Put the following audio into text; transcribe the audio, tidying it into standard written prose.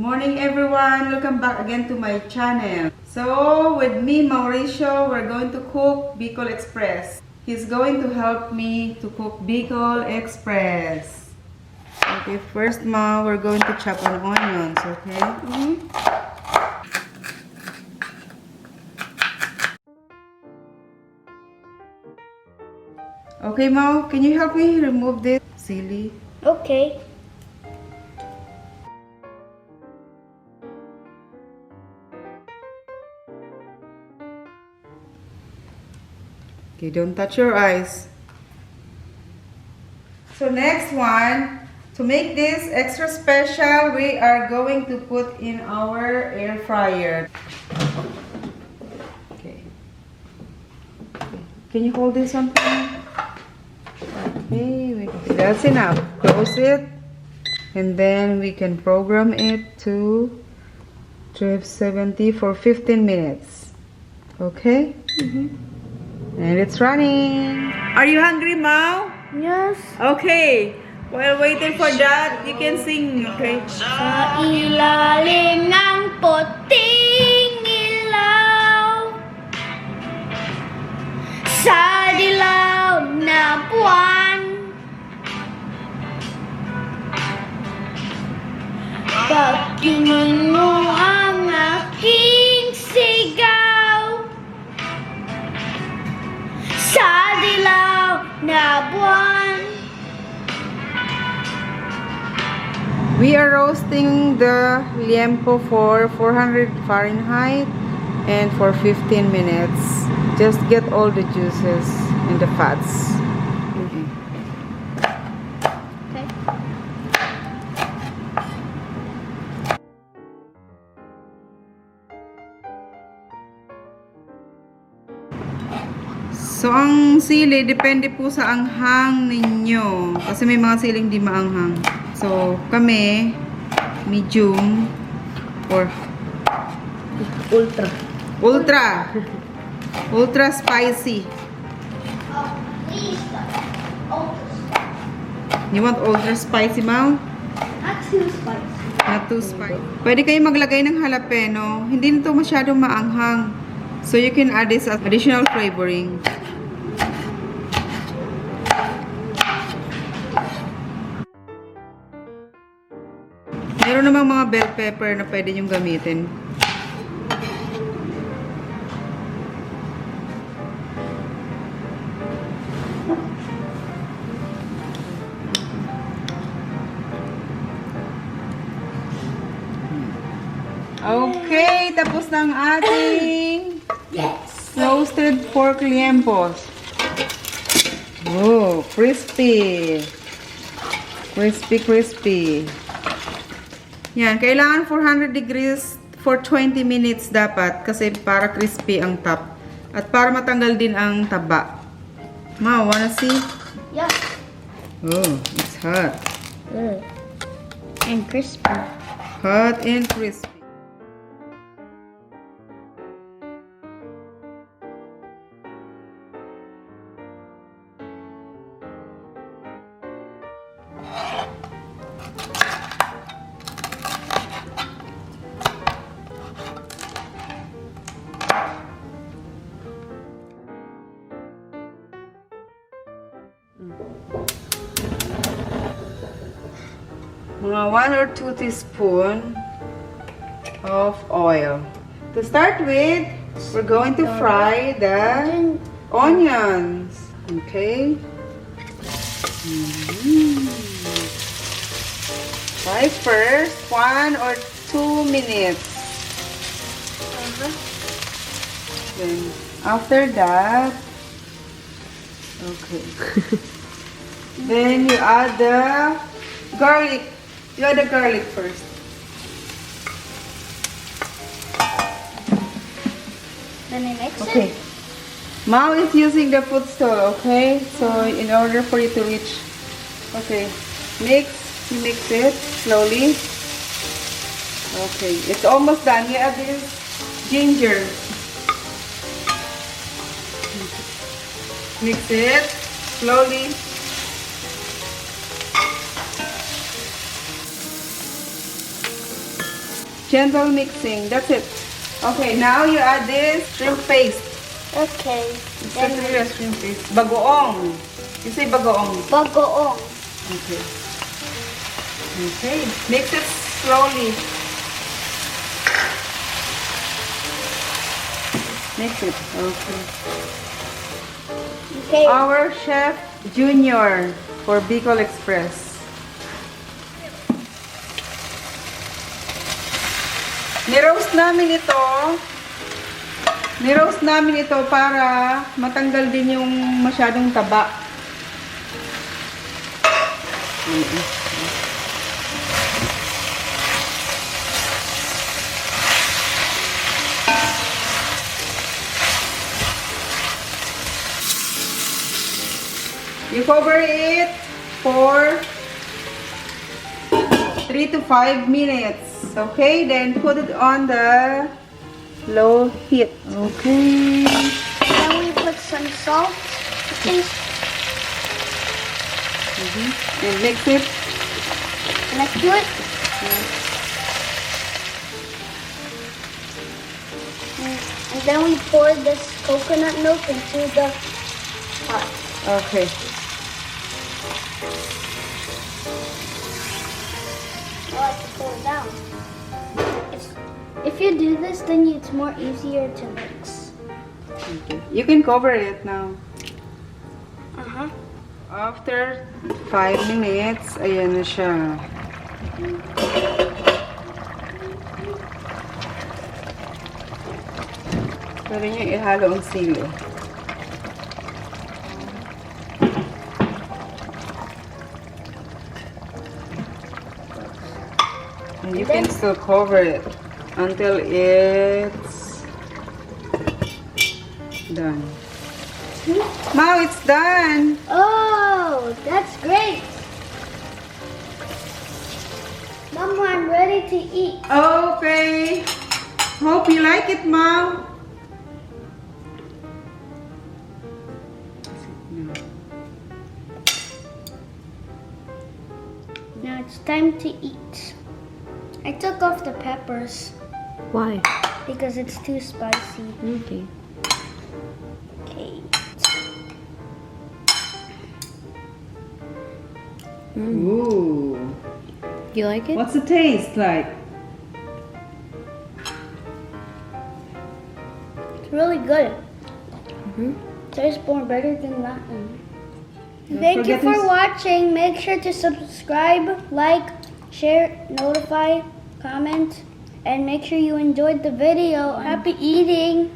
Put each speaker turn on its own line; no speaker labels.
morning everyone! Welcome back again to my channel. So, with me, Mauricio, we're going to cook Bicol Express. He's going to help me to cook Bicol Express. Okay, first, Ma, we're going to chop on onions, okay? Okay, Ma, can you help me remove this silly?
Okay.
Okay, don't touch your eyes. So next one, to make this extra special, we are going to put in our air fryer. Okay. Can you hold this one for me? Okay, that's enough. Close it. And then we can program it to 370 for 15 minutes. Okay? And it's running. Are you hungry, Mau?
Yes.
Okay. While waiting for that, you can sing, okay?
Sa ilalim ng puting ilaw, sa dilaw na buwan, pagtingin mo ang aking sigaw, sa dilaw na buwan.
We are roasting the liempo for 400 Fahrenheit and for 15 minutes. Just get all the juices and the fats.
Okay.
So, ang sili, depende po sa anghang ninyo. Kasi may mga siling di maanghang. So, kami, medium or ultra spicy. You want ultra spicy, Mau?
Not too spicy.
Not too spicy. Pwede kayo maglagay ng jalapeno. Hindi nito masyadong maanghang. So, you can add this as additional flavoring. Meron namang mga bell pepper na pwede nyong gamitin. Okay, tapos na ang ating roasted pork liempos. Oh, crispy. Crispy. Yan, kailangan 400 degrees for 20 minutes dapat kasi para crispy ang top. At para matanggal din ang taba. Ma, wanna see?
Yeah.
Oh, it's hot.
And crispy.
Hot and crispy. Mga 1 or 2 teaspoon of oil. To start with, we're going to fry the onions. Okay? Fry first 1 or 2 minutes. Then, after that, okay. Then you add the garlic. You add the garlic first.
Then I mix
Okay.
it.
Mao is using the food stove, okay? So in order for you to reach, okay, mix it slowly. Okay, it's almost done. You add this ginger. Mix it slowly. Gentle mixing. That's it. Okay, now you add this shrimp paste.
Okay.
It's
Then
really a shrimp paste. Bagoong. You say bagoong.
bagoong.
Okay. Okay. Mix it slowly. Mix it. Okay.
Okay.
Our chef junior for Bicol Express. Ni-roast namin ito. Ni-roast namin ito para matanggal din yung masyadong taba. You cover it for 3 to 5 minutes. Okay, then put it on the low heat. Okay.
Then we put some salt.
And mix it.
Let's do it. And then we pour this coconut milk into the pot.
Okay.
I like to pour it down. If you do this, then it's more easier to mix.
Okay. You can cover it now.
Uh-huh.
After 5 minutes, ayan na siya. Pwede niyo ihalo ang sili. And you can still cover it until it's done. Now it's done.
Oh, that's great. Mama, I'm ready to eat.
Okay. Hope you like it, Mom.
Now it's time to eat. I took off the peppers
Why?
because it's too spicy.
Okay.
Okay.
Ooh.
You like it?
What's the taste like?
It's really good.
Mhm.
Tastes more better than that one.
Don't
Thank you
forget
for
to-
watching. Make sure to subscribe, like, share, notify, comment, and make sure you enjoyed the video. Happy eating!